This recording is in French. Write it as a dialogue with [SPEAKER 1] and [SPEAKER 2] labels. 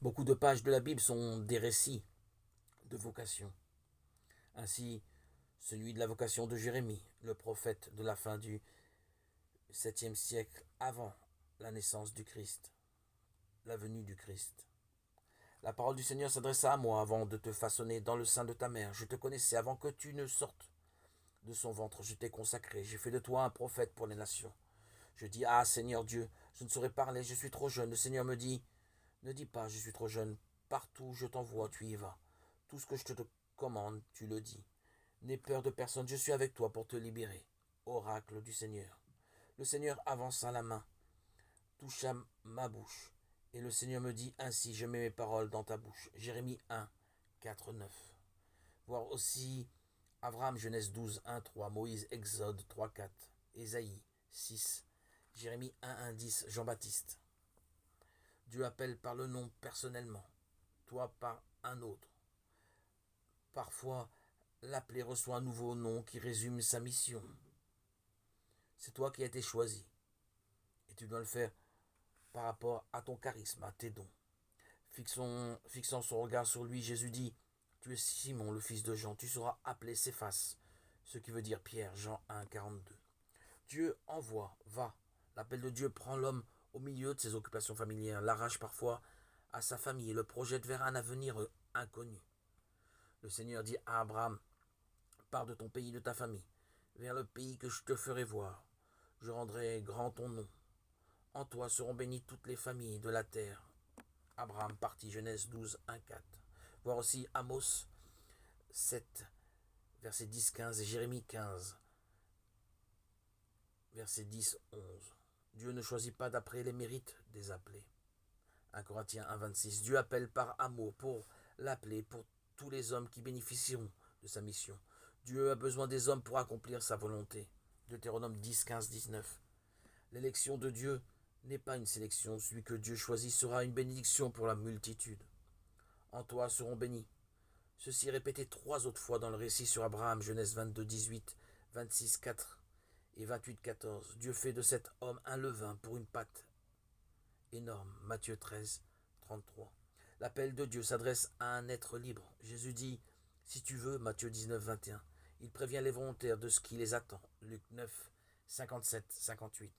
[SPEAKER 1] Beaucoup de pages de la Bible sont des récits de vocation. Ainsi, celui de la vocation de Jérémie, le prophète de la fin du 7e siècle avant la naissance du Christ, la venue du Christ. La parole du Seigneur s'adressa à moi avant de te façonner dans le sein de ta mère. Je te connaissais avant que tu ne sortes de son ventre. Je t'ai consacré. J'ai fait de toi un prophète pour les nations. Je dis, ah Seigneur Dieu, je ne saurais parler, je suis trop jeune. Le Seigneur me dit, ne dis pas, je suis trop jeune. Partout où je t'envoie, tu y vas. Tout ce que je te commande, tu le dis. N'aie peur de personne, je suis avec toi pour te libérer. Oracle du Seigneur. Le Seigneur avança la main, toucha ma bouche. Et le Seigneur me dit, ainsi je mets mes paroles dans ta bouche. Jérémie 1, 4, 9. Voir aussi Abraham, Genèse 12, 1, 3. Moïse, Exode 3, 4. Ésaïe 6. Jérémie 1, 1, 10. Jean-Baptiste. Dieu appelle par le nom personnellement, toi par un autre. Parfois, l'appelé reçoit un nouveau nom qui résume sa mission. C'est toi qui as été choisi. Et tu dois le faire par rapport à ton charisme, à tes dons. Fixant son regard sur lui, Jésus dit, tu es Simon, le fils de Jean, tu seras appelé Céphas, ce qui veut dire Pierre, Jean 1, 42. Dieu envoie, va. L'appel de Dieu prend l'homme au milieu de ses occupations familières, l'arrache parfois à sa famille et le projette vers un avenir inconnu. Le Seigneur dit à Abraham, pars de ton pays, de ta famille, vers le pays que je te ferai voir. Je rendrai grand ton nom. En toi seront bénies toutes les familles de la terre. Abraham partit, Genèse 12, 1, 4. Voir aussi Amos 7, verset 10, 15 et Jérémie 15, verset 10, 11. Dieu ne choisit pas d'après les mérites des appelés. 1 Corinthiens 1, 26. Dieu appelle par amour pour l'appeler pour tous les hommes qui bénéficieront de sa mission. Dieu a besoin des hommes pour accomplir sa volonté. Deutéronome 10, 15, 19. L'élection de Dieu n'est pas une sélection. Celui que Dieu choisit sera une bénédiction pour la multitude. En toi seront bénis. Ceci est répété 3 autres fois dans le récit sur Abraham, Genèse 22, 18, 26, 4 et 28, 14. Dieu fait de cet homme un levain pour une pâte énorme. Matthieu 13, 33. L'appel de Dieu s'adresse à un être libre. Jésus dit, si tu veux, Matthieu 19, 21. Il prévient les volontaires de ce qui les attend. Luc 9, 57, 58.